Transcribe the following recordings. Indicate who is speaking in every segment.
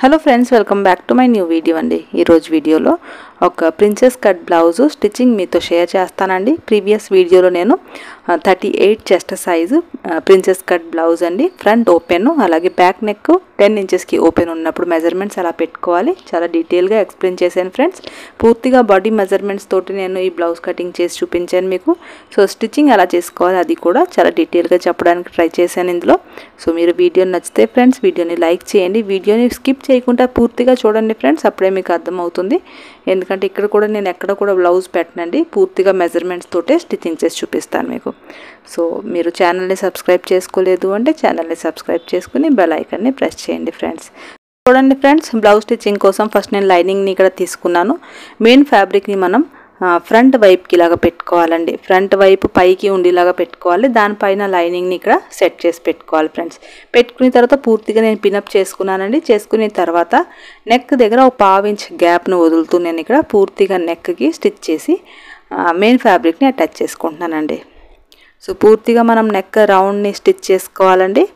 Speaker 1: Hello friends, welcome back to my new video అండి. ఈరోజు వీడియోలో ఒక ప్రిన్సెస్ కట్ బ్లౌజ్ స్టిచ్చింగ్ మీతో షేర్ చేస్తానండి. ప్రీవియస్ వీడియోలో నేను 38 chest size princess cut blouse అండి. ఫ్రంట్ ఓపెన్ అలాగే బ్యాక్ నెక్ 10 ఇంచెస్కి ఓపెన్ ఉన్నప్పుడు మెజర్మెంట్స్ ఎలా పెట్టుకోవాలి చాలా డీటెయిల్గా ఎక్స్ప్లెయిన్ చేశాను ఫ్రెండ్స్. పూర్తిగా బాడీ మెజర్మెంట్స్ తోటి నేను ఈ బ్లౌజ్ కటింగ్ చేసి చూపించాను మీకు. సో స్టిచ్చింగ్ ఎలా చేసుకోవాలి అది కూడా చాలా డీటెయిల్గా చెప్పడానికి ట్రై చేశాను ఇందులో. సో మీరు వీడియో నచ్చితే ఫ్రెండ్స్ వీడియోని లైక్ చేయండి, వీడియోని స్కిప్ చేయకుండా పూర్తిగా చూడండి ఫ్రెండ్స్, అప్పుడే మీకు అర్థమవుతుంది. ఎందుకంటే ఇక్కడ కూడా నేను ఎక్కడ కూడా బ్లౌజ్ పెట్టనండి, పూర్తిగా మెజర్మెంట్స్ తోటే స్టిచ్చింగ్ చేసి చూపిస్తాను మీకు. సో మీరు ఛానల్ని సబ్స్క్రైబ్ చేసుకోలేదు అంటే ఛానల్ని సబ్స్క్రైబ్ చేసుకుని బెల్ ఐకాన్ని ప్రెస్ చేయండి ఫ్రెండ్స్. చూడండి ఫ్రెండ్స్, బ్లౌజ్ స్టిచ్చింగ్ కోసం ఫస్ట్ నేను లైనింగ్ని ఇక్కడ తీసుకున్నాను. మెయిన్ ఫ్యాబ్రిక్ని మనం ఫ్రంట్ వైపుకి ఇలాగా పెట్టుకోవాలండి. ఫ్రంట్ వైపు పైకి ఉండేలాగా పెట్టుకోవాలి. దానిపైన లైనింగ్ని ఇక్కడ సెట్ చేసి పెట్టుకోవాలి ఫ్రెండ్స్. పెట్టుకున్న తర్వాత పూర్తిగా నేను పినప్ చేసుకున్నానండి. చేసుకున్న తర్వాత నెక్ దగ్గర ఒక 1/2 ఇంచ్ గ్యాప్ను వదులుతూ నేను ఇక్కడ పూర్తిగా నెక్కి స్టిచ్ చేసి మెయిన్ ఫ్యాబ్రిక్ని అటాచ్ చేసుకుంటున్నానండి. సో పూర్తిగా మనం నెక్ రౌండ్ని స్టిచ్ చేసుకోవాలండి.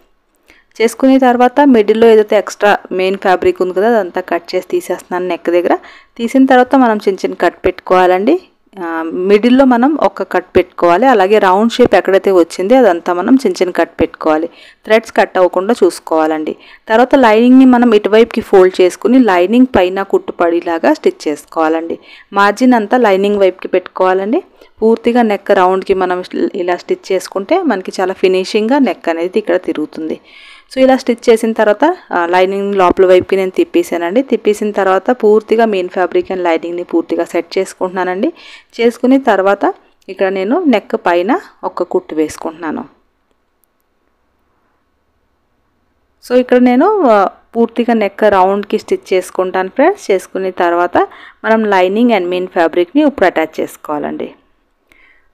Speaker 1: చేసుకున్న తర్వాత మిడిల్లో ఏదైతే ఎక్స్ట్రా మెయిన్ ఫ్యాబ్రిక్ ఉంది కదా అదంతా కట్ చేసి తీసేస్తున్నాను నెక్ దగ్గర. తీసిన తర్వాత మనం చిన్న చిన్న కట్ పెట్టుకోవాలండి. మిడిల్లో మనం ఒక కట్ పెట్టుకోవాలి. అలాగే రౌండ్ షేప్ ఎక్కడైతే వచ్చిందో అదంతా మనం చిన్న చిన్న కట్ పెట్టుకోవాలి. థ్రెడ్స్ కట్ అవ్వకుండా చూసుకోవాలండి. తర్వాత లైనింగ్ని మనం ఇటువైపుకి ఫోల్డ్ చేసుకుని లైనింగ్ పైన కుట్టు పడేలాగా స్టిచ్ చేసుకోవాలండి. మార్జిన్ అంతా లైనింగ్ వైపుకి పెట్టుకోవాలండి. పూర్తిగా నెక్ రౌండ్కి మనం ఇలా స్టిచ్ చేసుకుంటే మనకి చాలా ఫినిషింగ్గా నెక్ అనేది ఇక్కడ తిరుగుతుంది. సో ఇలా స్టిచ్ చేసిన తర్వాత లైనింగ్ లోపల వైపుకి నేను తిప్పేసానండి. తిప్పేసిన తర్వాత పూర్తిగా మెయిన్ ఫ్యాబ్రిక్ అండ్ లైనింగ్ని పూర్తిగా సెట్ చేసుకుంటున్నానండి. చేసుకుని తర్వాత ఇక్కడ నేను నెక్ పైన ఒక కుట్టు వేసుకుంటున్నాను. సో ఇక్కడ నేను పూర్తిగా నెక్ రౌండ్కి స్టిచ్ చేసుకుంటాను ఫ్రెండ్స్. చేసుకున్న తర్వాత మనం లైనింగ్ అండ్ మెయిన్ ఫ్యాబ్రిక్ని ఇప్పుడు అటాచ్ చేసుకోవాలండి.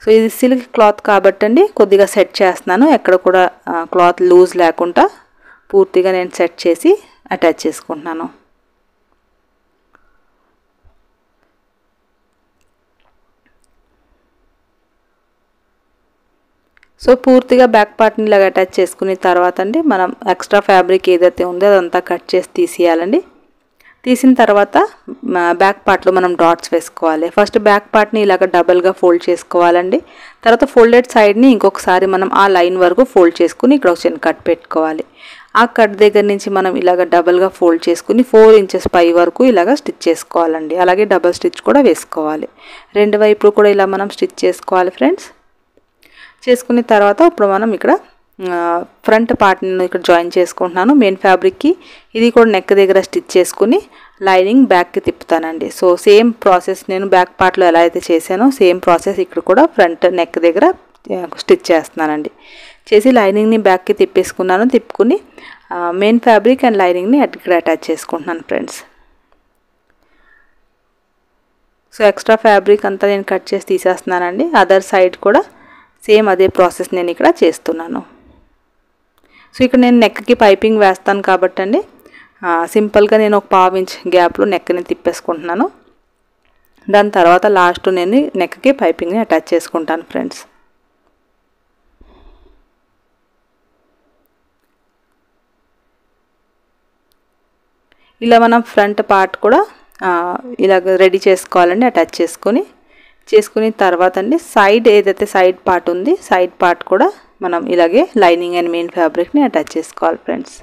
Speaker 1: సో ఇది సిల్క్ క్లాత్ కాబట్టి అండి కొద్దిగా సెట్ చేస్తున్నాను. ఎక్కడ కూడా క్లాత్ లూజ్ లేకుండా పూర్తిగా నేను సెట్ చేసి అటాచ్ చేసుకుంటున్నాను. సో పూర్తిగా బ్యాక్ పార్ట్ని ఇలాగ అటాచ్ చేసుకున్న తర్వాత అండి మనం ఎక్స్ట్రా ఫ్యాబ్రిక్ ఏదైతే ఉందో అదంతా కట్ చేసి తీసేయాలండి. తీసిన తర్వాత బ్యాక్ పార్ట్లో మనం డాట్స్ వేసుకోవాలి. ఫస్ట్ బ్యాక్ పార్ట్ని ఇలాగ డబల్గా ఫోల్డ్ చేసుకోవాలండి. తర్వాత ఫోల్డెడ్ సైడ్ని ఇంకొకసారి మనం ఆ లైన్ వరకు ఫోల్డ్ చేసుకుని ఇక్కడ ఒక చిన్న కట్ పెట్టుకోవాలి. ఆ కట్ దగ్గర నుంచి మనం ఇలాగ డబల్గా ఫోల్డ్ చేసుకుని 4 ఇంచెస్ పై వరకు ఇలాగ స్టిచ్ చేసుకోవాలండి. అలాగే డబల్ స్టిచ్ కూడా వేసుకోవాలి. రెండు వైపులు కూడా ఇలా మనం స్టిచ్ చేసుకోవాలి ఫ్రెండ్స్. చేసుకున్న తర్వాత ఇప్పుడు మనం ఇక్కడ ఫ్రంట్ పార్ట్ని ఇక్కడ జాయిన్ చేసుకుంటున్నాను మెయిన్ ఫ్యాబ్రిక్కి. ఇది కూడా నెక్ దగ్గర స్టిచ్ చేసుకుని లైనింగ్ బ్యాక్కి తిప్పుతానండి. సో సేమ్ ప్రాసెస్ నేను బ్యాక్ పార్ట్లో ఎలా అయితే చేశానో సేమ్ ప్రాసెస్ ఇక్కడ కూడా ఫ్రంట్ నెక్ దగ్గర స్టిచ్ చేస్తున్నానండి. చేసి లైనింగ్ని బ్యాక్కి తిప్పేసుకున్నాను. తిప్పుకుని మెయిన్ ఫ్యాబ్రిక్ అండ్ లైనింగ్ని ఇక్కడ అటాచ్ చేసుకుంటున్నాను ఫ్రెండ్స్. సో ఎక్స్ట్రా ఫ్యాబ్రిక్ అంతా నేను కట్ చేసి తీసేస్తున్నానండి. అదర్ సైడ్ కూడా సేమ్ అదే ప్రాసెస్ నేను ఇక్కడ చేస్తున్నాను. సో ఇక్కడ నేను నెక్కి పైపింగ్ వేస్తాను కాబట్టి అండి సింపుల్గా నేను ఒక 1/2 ఇంచ్ గ్యాప్లో నెక్ని తిప్పేసుకుంటున్నాను. దాని తర్వాత లాస్ట్ నేను నెక్కి పైపింగ్ని అటాచ్ చేసుకుంటాను ఫ్రెండ్స్. ఇలా మనం ఫ్రంట్ పార్ట్ కూడా ఇలాగ రెడీ చేసుకోవాలండి. అటాచ్ చేసుకుని తర్వాత అండి సైడ్ ఏదైతే సైడ్ పార్ట్ ఉంది సైడ్ పార్ట్ కూడా మనం ఇలాగే లైనింగ్ అండ్ మెయిన్ ఫ్యాబ్రిక్ని అటాచ్ చేసుకోవాలి ఫ్రెండ్స్.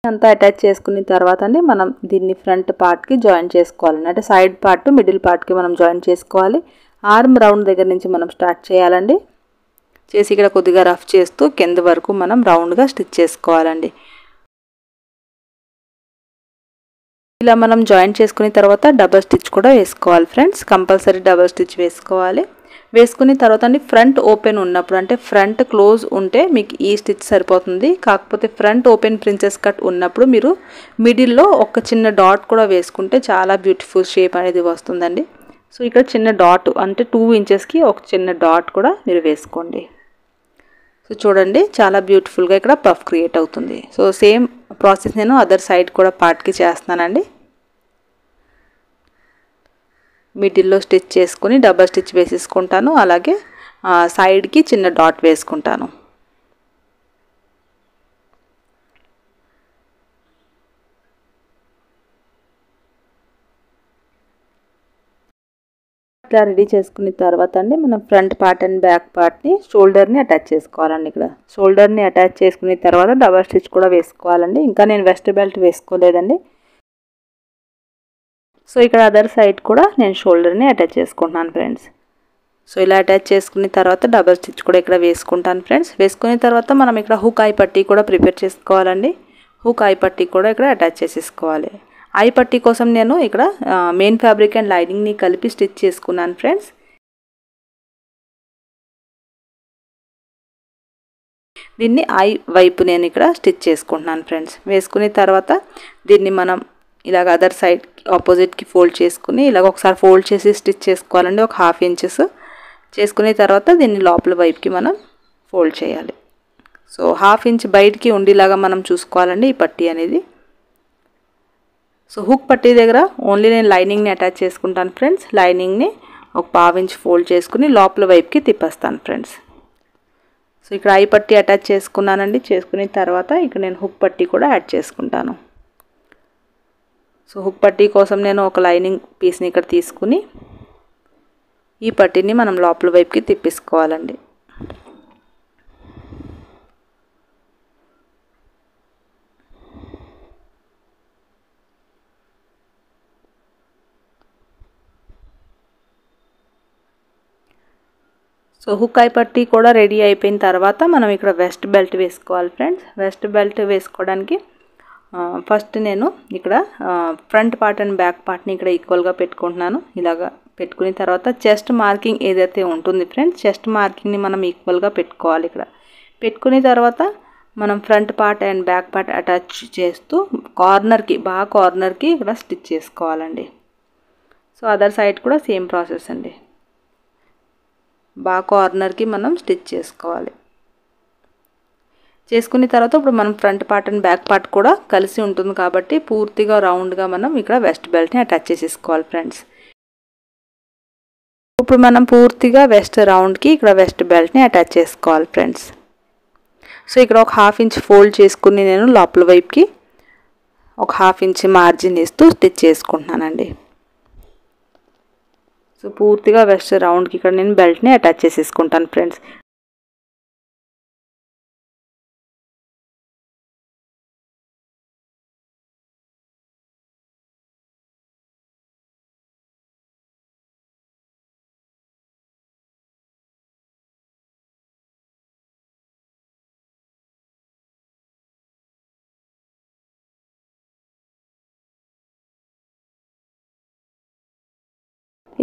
Speaker 1: అంతా అటాచ్ చేసుకున్న తర్వాత అండి మనం దీన్ని ఫ్రంట్ పార్ట్కి జాయిన్ చేసుకోవాలండి. అంటే సైడ్ పార్ట్ మిడిల్ పార్ట్కి మనం జాయిన్ చేసుకోవాలి. ఆర్మ్ రౌండ్ దగ్గర నుంచి మనం స్టార్ట్ చేయాలండి. చేసి ఇక్కడ కొద్దిగా రఫ్ చేస్తూ కింద వరకు మనం రౌండ్గా స్టిచ్ చేసుకోవాలండి. ఇలా మనం జాయిన్ చేసుకున్న తర్వాత డబల్ స్టిచ్ కూడా వేసుకోవాలి ఫ్రెండ్స్. కంపల్సరీ డబల్ స్టిచ్ వేసుకోవాలి. వేసుకున్న తర్వాత అండి ఫ్రంట్ ఓపెన్ ఉన్నప్పుడు అంటే ఫ్రంట్ క్లోజ్ ఉంటే మీకు ఈ స్టిచ్ సరిపోతుంది. కాకపోతే ఫ్రంట్ ఓపెన్ ప్రిన్సెస్ కట్ ఉన్నప్పుడు మీరు మిడిల్లో ఒక చిన్న డాట్ కూడా వేసుకుంటే చాలా బ్యూటిఫుల్ షేప్ అనేది వస్తుందండి. సో ఇక్కడ చిన్న డాట్ అంటే 2 ఇంచెస్కి ఒక చిన్న డాట్ కూడా మీరు వేసుకోండి. సో చూడండి చాలా బ్యూటిఫుల్గా ఇక్కడ పఫ్ క్రియేట్ అవుతుంది. సో సేమ్ ప్రాసెస్ నేను అదర్ సైడ్ కూడా పార్ట్కి చేస్తున్నానండి. మిడిల్లో స్టిచ్ చేసుకుని డబల్ స్టిచ్ వేసేసుకుంటాను. అలాగే సైడ్కి చిన్న డాట్ వేసుకుంటాను. ఇట్లా రెడీ చేసుకున్న తర్వాత అండి మనం ఫ్రంట్ పార్ట్ అండ్ బ్యాక్ పార్ట్ని షోల్డర్ని అటాచ్ చేసుకోవాలండి. ఇక్కడ షోల్డర్ని అటాచ్ చేసుకున్న తర్వాత డబల్ స్టిచ్ కూడా వేసుకోవాలండి. ఇంకా నేను వెస్ట్ బెల్ట్ వేసుకోలేదండి. సో ఇక్కడ అదర్ సైడ్ కూడా నేను షోల్డర్ని అటాచ్ చేసుకుంటున్నాను ఫ్రెండ్స్. సో ఇలా అటాచ్ చేసుకున్న తర్వాత డబల్ స్టిచ్ కూడా ఇక్కడ వేసుకుంటాను ఫ్రెండ్స్. వేసుకున్న తర్వాత మనం ఇక్కడ హుక్ ఐ పట్టీ కూడా ప్రిపేర్ చేసుకోవాలండి. హుక్ ఐ పట్టీ కూడా ఇక్కడ అటాచ్ చేసేసుకోవాలి. ఐ పట్టీ కోసం నేను ఇక్కడ మెయిన్ ఫ్యాబ్రిక్ అండ్ లైనింగ్ని కలిపి స్టిచ్ చేసుకున్నాను ఫ్రెండ్స్. దీన్ని ఐ వైపు నేను ఇక్కడ స్టిచ్ చేసుకుంటున్నాను ఫ్రెండ్స్. వేసుకున్న తర్వాత దీన్ని మనం ఇలాగ అదర్ సైడ్ ఆపోజిట్కి ఫోల్డ్ చేసుకుని ఇలాగ ఒకసారి ఫోల్డ్ చేసి స్టిచ్ చేసుకోవాలండి. ఒక 1/2 ఇంచెస్ చేసుకున్న తర్వాత దీన్ని లోపల వైపుకి మనం ఫోల్డ్ చేయాలి. సో 1/2 ఇంచ్ బయటికి ఉండేలాగా మనం చూసుకోవాలండి ఈ పట్టీ అనేది. సో హుక్ పట్టీ దగ్గర ఓన్లీ నేను లైనింగ్ని అటాచ్ చేసుకుంటాను ఫ్రెండ్స్. లైనింగ్ని ఒక 1/2 ఇంచ్ ఫోల్డ్ చేసుకుని లోపల వైపుకి తిప్పేస్తాను ఫ్రెండ్స్. సో ఇక్కడ ఐ పట్టీ అటాచ్ చేసుకున్నానండి. చేసుకున్న తర్వాత ఇక్కడ నేను హుక్ పట్టీ కూడా యాడ్ చేసుకుంటాను. సో హుక్ పట్టీ కోసం నేను ఒక లైనింగ్ పీస్ని ఇక్కడ తీసుకుని ఈ పట్టీని మనం లోపల వైపుకి తిప్పేసుకోవాలండి. సో హుక్ ఐ పట్టీ కూడా రెడీ అయిపోయిన తర్వాత మనం ఇక్కడ వెస్ట్ బెల్ట్ వేసుకోవాలి ఫ్రెండ్స్. వెస్ట్ బెల్ట్ వేసుకోవడానికి ఫస్ట్ నేను ఇక్కడ ఫ్రంట్ పార్ట్ అండ్ బ్యాక్ పార్ట్ని ఇక్కడ ఈక్వల్గా పెట్టుకుంటున్నాను. ఇలాగా పెట్టుకున్న తర్వాత చెస్ట్ మార్కింగ్ ఏదైతే ఉంటుంది ఫ్రెండ్స్, చెస్ట్ మార్కింగ్ని మనం ఈక్వల్గా పెట్టుకోవాలి. ఇక్కడ పెట్టుకున్న తర్వాత మనం front part and back part attach చేస్తూ కార్నర్కి ఇక్కడ స్టిచ్ చేసుకోవాలండి. సో అదర్ సైడ్ కూడా సేమ్ ప్రాసెస్ అండి. కార్నర్కి మనం స్టిచ్ చేసుకోవాలి. చేసుకున్న తర్వాత ఇప్పుడు మనం front part and back part కూడా కలిసి ఉంటుంది కాబట్టి పూర్తిగా రౌండ్గా మనం ఇక్కడ వెస్ట్ బెల్ట్ని అటాచ్ చేసేసుకోవాలి ఫ్రెండ్స్. ఇప్పుడు మనం పూర్తిగా వెస్ట్ రౌండ్కి ఇక్కడ వెస్ట్ బెల్ట్ని అటాచ్ చేసుకోవాలి ఫ్రెండ్స్. సో ఇక్కడ ఒక 1/2 ఇంచ్ ఫోల్డ్ చేసుకుని నేను లోపల వైపుకి ఒక 1/2 ఇంచ్ మార్జిన్ ఇస్తూ స్టిచ్ చేసుకుంటున్నానండి. సో పూర్తిగా వెస్ట్ రౌండ్కి ఇక్కడ నేను బెల్ట్ని అటాచ్ చేసేసుకుంటాను ఫ్రెండ్స్.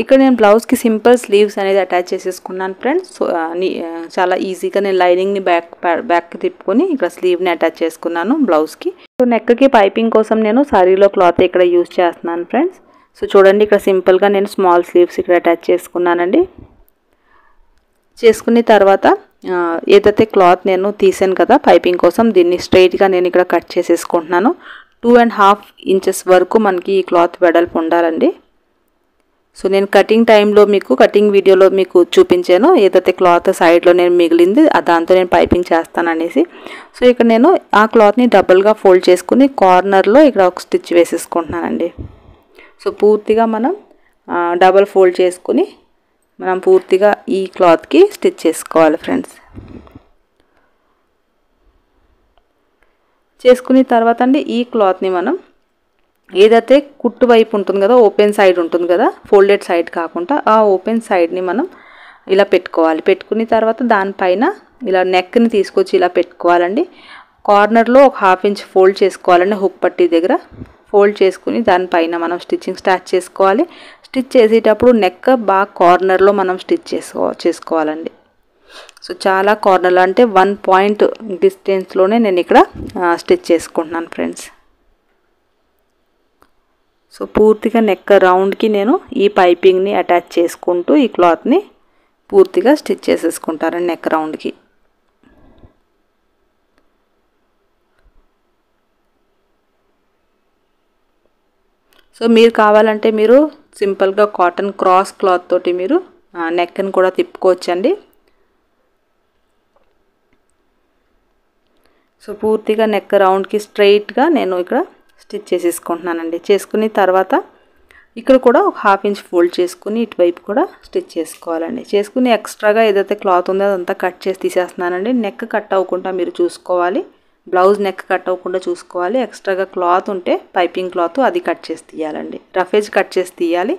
Speaker 1: ఇక్కడ నేను బ్లౌజ్కి సింపుల్ స్లీవ్స్ అనేది అటాచ్ చేసేసుకున్నాను ఫ్రెండ్స్. సో చాలా ఈజీగా నేను లైనింగ్ని బ్యాక్కి తిప్పుకొని ఇక్కడ స్లీవ్ని అటాచ్ చేసుకున్నాను బ్లౌజ్కి. సో నెక్కి పైపింగ్ కోసం నేను సారీలో క్లాత్ ఇక్కడ యూజ్ చేస్తున్నాను ఫ్రెండ్స్. సో చూడండి ఇక్కడ సింపుల్గా నేను స్మాల్ స్లీవ్స్ ఇక్కడ అటాచ్ చేసుకున్నానండి. చేసుకున్న తర్వాత ఏదైతే క్లాత్ నేను తీసాను కదా పైపింగ్ కోసం, దీన్ని స్ట్రైట్గా నేను ఇక్కడ కట్ చేసేసుకుంటున్నాను. 2.5 ఇంచెస్ వరకు మనకి ఈ క్లాత్ వెడల్పు ఉండాలండి. సో నేను కటింగ్ వీడియోలో మీకు చూపించాను ఏదైతే క్లాత్ సైడ్లో నేను మిగిలింది దాంతో నేను పైపింగ్ చేస్తాను అనేసి. సో ఇక్కడ నేను ఆ క్లాత్ని డబుల్గా ఫోల్డ్ చేసుకుని కార్నర్లో ఇక్కడ ఒక స్టిచ్ వేసేసుకుంటున్నానండి. సో పూర్తిగా మనం డబుల్ ఫోల్డ్ చేసుకుని మనం పూర్తిగా ఈ క్లాత్కి స్టిచ్ చేసుకోవాలి ఫ్రెండ్స్. చేసుకున్న తర్వాత అండి ఈ క్లాత్ని మనం ఏదైతే కుట్టు వైపు ఉంటుంది కదా, ఓపెన్ సైడ్ ఉంటుంది కదా, ఫోల్డెడ్ సైడ్ కాకుండా ఆ ఓపెన్ సైడ్ని మనం ఇలా పెట్టుకోవాలి. పెట్టుకున్న తర్వాత దానిపైన ఇలా నెక్ని తీసుకొచ్చి ఇలా పెట్టుకోవాలండి. కార్నర్లో ఒక 1/2 ఇంచ్ ఫోల్డ్ చేసుకోవాలండి. హుక్ పట్టీ దగ్గర ఫోల్డ్ చేసుకుని దానిపైన మనం స్టిచ్చింగ్ స్టార్ట్ చేసుకోవాలి. స్టిచ్ చేసేటప్పుడు నెక్ బాగా కార్నర్లో మనం స్టిచ్ చేసుకోవాలండి. సో చాలా కార్నర్లో అంటే 1 పాయింట్ డిస్టెన్స్లోనే నేను ఇక్కడ స్టిచ్ చేసుకుంటున్నాను ఫ్రెండ్స్. సో పూర్తిగా నెక్ రౌండ్కి నేను ఈ పైపింగ్ని అటాచ్ చేసుకుంటూ ఈ క్లాత్ని పూర్తిగా స్టిచ్ చేసేసుకుంటాను నెక్ రౌండ్కి. సో మీరు కావాలంటే మీరు సింపుల్గా కాటన్ క్రాస్ క్లాత్ తోటి మీరు నెక్ని కూడా తిప్పుకోవచ్చండి. సో పూర్తిగా నెక్ రౌండ్కి స్ట్రైట్గా నేను ఇక్కడ స్టిచ్ చేసేసుకుంటున్నానండి. చేసుకుని తర్వాత ఇక్కడ కూడా ఒక 1/2 ఇంచ్ ఫోల్డ్ చేసుకుని ఇటువైపు కూడా స్టిచ్ చేసుకోవాలండి. చేసుకుని ఎక్స్ట్రాగా ఏదైతే క్లాత్ ఉందో అదంతా కట్ చేసి తీసేస్తున్నానండి. నెక్ కట్ అవ్వకుండా మీరు చూసుకోవాలి, బ్లౌజ్ నెక్ కట్ అవ్వకుండా చూసుకోవాలి. ఎక్స్ట్రాగా క్లాత్ ఉంటే పైపింగ్ క్లాత్ అది కట్ చేసి తీయాలండి, రఫేజ్ కట్ చేసి తీయాలి.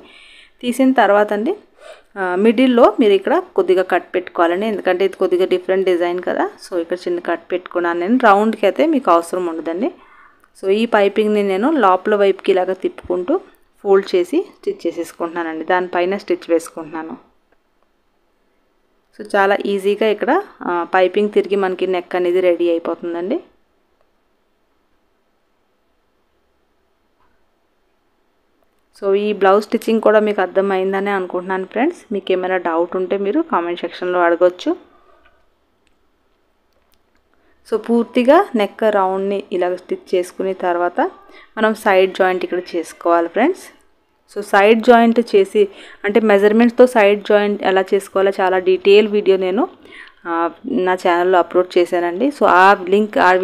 Speaker 1: తీసిన తర్వాత అండి మిడిల్లో మీరు ఇక్కడ కొద్దిగా కట్ పెట్టుకోవాలండి, ఎందుకంటే ఇది కొద్దిగా డిఫరెంట్ డిజైన్ కదా. సో ఇక్కడ చిన్న కట్ పెట్టుకున్నాను నేను. రౌండ్కి అయితే మీకు అవసరం ఉండదండి. సో ఈ పైపింగ్ని నేను లోపల వైపుకి ఇలాగ తిప్పుకుంటూ ఫోల్డ్ చేసి స్టిచ్ చేసేసుకుంటున్నానండి. దానిపైన స్టిచ్ వేసుకుంటున్నాను. సో చాలా ఈజీగా ఇక్కడ పైపింగ్ తిరిగి మనకి నెక్ అనేది రెడీ అయిపోతుందండి. సో ఈ బ్లౌజ్ స్టిచ్చింగ్ కూడా మీకు అర్థమైందని అనుకుంటున్నాను ఫ్రెండ్స్. మీకు ఏమైనా డౌట్ ఉంటే మీరు కామెంట్ సెక్షన్లో అడగొచ్చు. సో పూర్తిగా నెక్ రౌండ్ని ఇలా స్టిచ్ చేసుకున్న తర్వాత మనం సైడ్ జాయింట్ ఇక్కడ చేసుకోవాలి ఫ్రెండ్స్. సో సైడ్ జాయింట్ చేసి అంటే మెజర్మెంట్స్తో సైడ్ జాయింట్ ఎలా చేసుకోవాలో చాలా డీటెయిల్ వీడియో నేను నా ఛానల్లో అప్లోడ్ చేశానండి. సో ఆ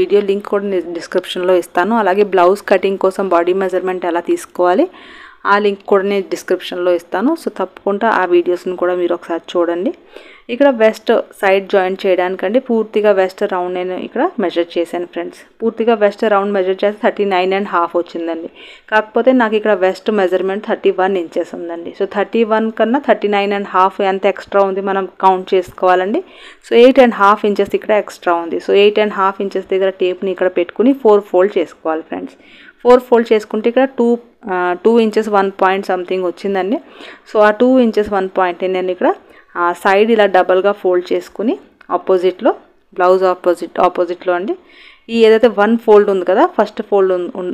Speaker 1: వీడియో లింక్ కూడా నేను డిస్క్రిప్షన్లో ఇస్తాను. అలాగే బ్లౌజ్ కటింగ్ కోసం బాడీ మెజర్మెంట్ ఎలా తీసుకోవాలి ఆ లింక్ కూడా నేను డిస్క్రిప్షన్లో ఇస్తాను. సో తప్పకుండా ఆ వీడియోస్ని కూడా మీరు ఒకసారి చూడండి. ఇక్కడ వెస్ట్ సైడ్ జాయింట్ చేయడానికండి పూర్తిగా వెస్ట్ రౌండ్ నేను ఇక్కడ మెజర్ చేశాను ఫ్రెండ్స్. పూర్తిగా వెస్ట్ రౌండ్ మెజర్ చేసి 39.5 వచ్చిందండి. కాకపోతే నాకు ఇక్కడ వెస్ట్ మెజర్మెంట్ 31 ఇంచెస్ ఉందండి. సో 31 కన్నా 39.5 ఎంత ఎక్స్ట్రా ఉంది మనం కౌంట్ చేసుకోవాలండి. సో 8.5 ఇంచెస్ ఇక్కడ ఎక్స్ట్రా ఉంది. సో 8.5 ఇంచెస్ దగ్గర టేప్ని ఇక్కడ పెట్టుకుని 4 ఫోల్డ్ చేసుకోవాలి ఫ్రెండ్స్. 4 ఫోల్డ్ చేసుకుంటే ఇక్కడ 2 ఇంచెస్ 1 పాయింట్ సంథింగ్ వచ్చిందండి. సో ఆ 2 ఇంచెస్ 1 పాయింట్ని నేను ఇక్కడ సైడ్ ఇలా డబల్గా ఫోల్డ్ చేసుకుని ఆపోజిట్లో బ్లౌజ్ ఆపోజిట్లో అండి ఈ ఏదైతే 1 ఫోల్డ్ ఉంది కదా, ఫస్ట్ ఫోల్డ్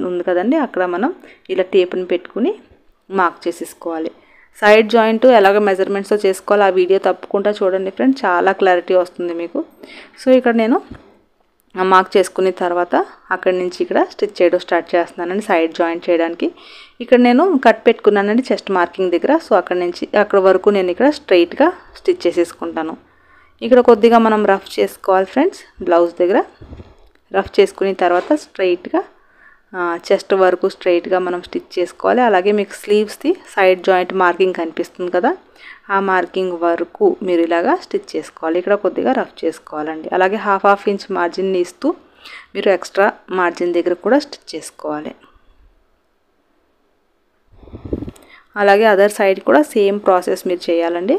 Speaker 1: ఉంది కదండి, అక్కడ మనం ఇలా టేప్ని పెట్టుకుని మార్క్ చేసేసుకోవాలి. సైడ్ జాయింట్ ఎలాగ మెజర్మెంట్స్తో చేసుకోవాలి ఆ వీడియో తప్పకుండా చూడండి ఫ్రెండ్స్, చాలా క్లారిటీ వస్తుంది మీకు. సో ఇక్కడ నేను మార్క్ చేసుకున్న తర్వాత అక్కడి నుంచి ఇక్కడ స్టిచ్ చేయడం స్టార్ట్ చేస్తున్నానండి సైడ్ జాయింట్ చేయడానికి. ఇక్కడ నేను కట్ పెట్టుకున్నానండి చెస్ట్ మార్కింగ్ దగ్గర. సో అక్కడ వరకు నేను ఇక్కడ స్ట్రైట్గా స్టిచ్ చేసేసుకుంటాను. ఇక్కడ కొద్దిగా మనం రఫ్ చేసుకోవాలి ఫ్రెండ్స్. బ్లౌజ్ దగ్గర రఫ్ చేసుకున్న తర్వాత స్ట్రైట్గా చెస్ట్ వరకు స్ట్రైట్గా మనం స్టిచ్ చేసుకోవాలి. అలాగే మీకు స్లీవ్స్ది సైడ్ జాయింట్ మార్కింగ్ కనిపిస్తుంది కదా, ఆ మార్కింగ్ వరకు మీరు ఇలాగా స్టిచ్ చేసుకోవాలి. ఇక్కడ కొద్దిగా రఫ్ చేసుకోవాలండి. అలాగే 1/2 ఇంచ్ మార్జిన్ని ఇస్తూ మీరు ఎక్స్ట్రా మార్జిన్ దగ్గర కూడా స్టిచ్ చేసుకోవాలి. అలాగే అదర్ సైడ్ కూడా సేమ్ ప్రాసెస్ మీరు చేయాలండి.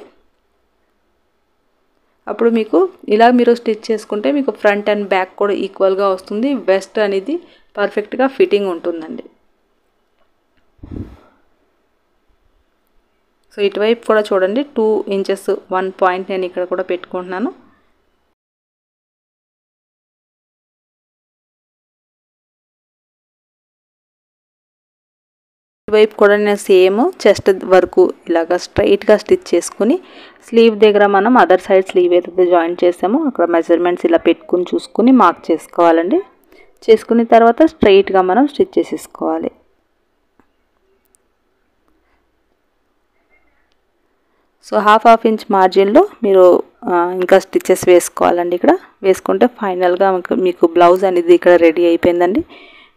Speaker 1: అప్పుడు మీకు ఇలా మీరు స్టిచ్ చేసుకుంటే మీకు ఫ్రంట్ అండ్ బ్యాక్ కూడా ఈక్వల్గా వస్తుంది. వెస్ట్ అనేది పర్ఫెక్ట్గా ఫిట్టింగ్ ఉంటుందండి. సో ఇటువైపు కూడా చూడండి 2 ఇంచెస్ 1 పాయింట్ నేను ఇక్కడ కూడా పెట్టుకుంటున్నాను. ఇటువైపు కూడా నేను సేమ్ చెస్ట్ వరకు ఇలాగా స్ట్రైట్గా స్టిచ్ చేసుకుని స్లీవ్ దగ్గర మనం అదర్ సైడ్ స్లీవ్ ఏదైతే జాయిన్ చేసామో అక్కడ మెజర్మెంట్స్ ఇలా పెట్టుకుని చూసుకుని మార్క్ చేసుకోవాలండి. చేసుకున్న తర్వాత స్ట్రైట్గా మనం స్టిచ్ చేసేసుకోవాలి. సో 1/2 ఇంచ్ మార్జిన్లో మీరు ఇంకా స్టిచెస్ వేసుకోవాలండి. ఇక్కడ వేసుకుంటే ఫైనల్గా మీకు బ్లౌజ్ అనేది ఇక్కడ రెడీ అయిపోయిందండి.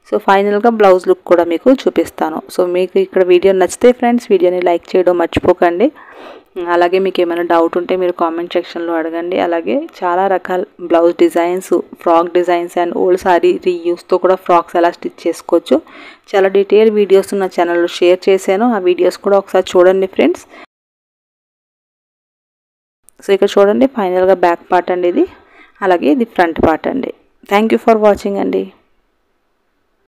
Speaker 1: సో ఫైనల్గా బ్లౌజ్ లుక్ కూడా మీకు చూపిస్తాను. సో మీకు ఇక్కడ వీడియో నచ్చితే ఫ్రెండ్స్ వీడియోని లైక్ చేయడం మర్చిపోకండి. అలాగే మీకు ఏమైనా డౌట్ ఉంటే మీరు కామెంట్ సెక్షన్లో అడగండి. అలాగే చాలా రకాల blouse designs, frock designs and old sari రీయూస్తో కూడా ఫ్రాక్స్ ఎలా స్టిచ్ చేసుకోవచ్చు చాలా డీటెయిల్ వీడియోస్ నా ఛానల్లో షేర్ చేశాను. ఆ వీడియోస్ కూడా ఒకసారి చూడండి ఫ్రెండ్స్. సో ఇక్కడ చూడండి ఫైనల్గా బ్యాక్ పార్ట్ అండి ఇది, అలాగే ఇది ఫ్రంట్ పార్ట్ అండి. థ్యాంక్ యూ ఫర్ వాచింగ్ అండి.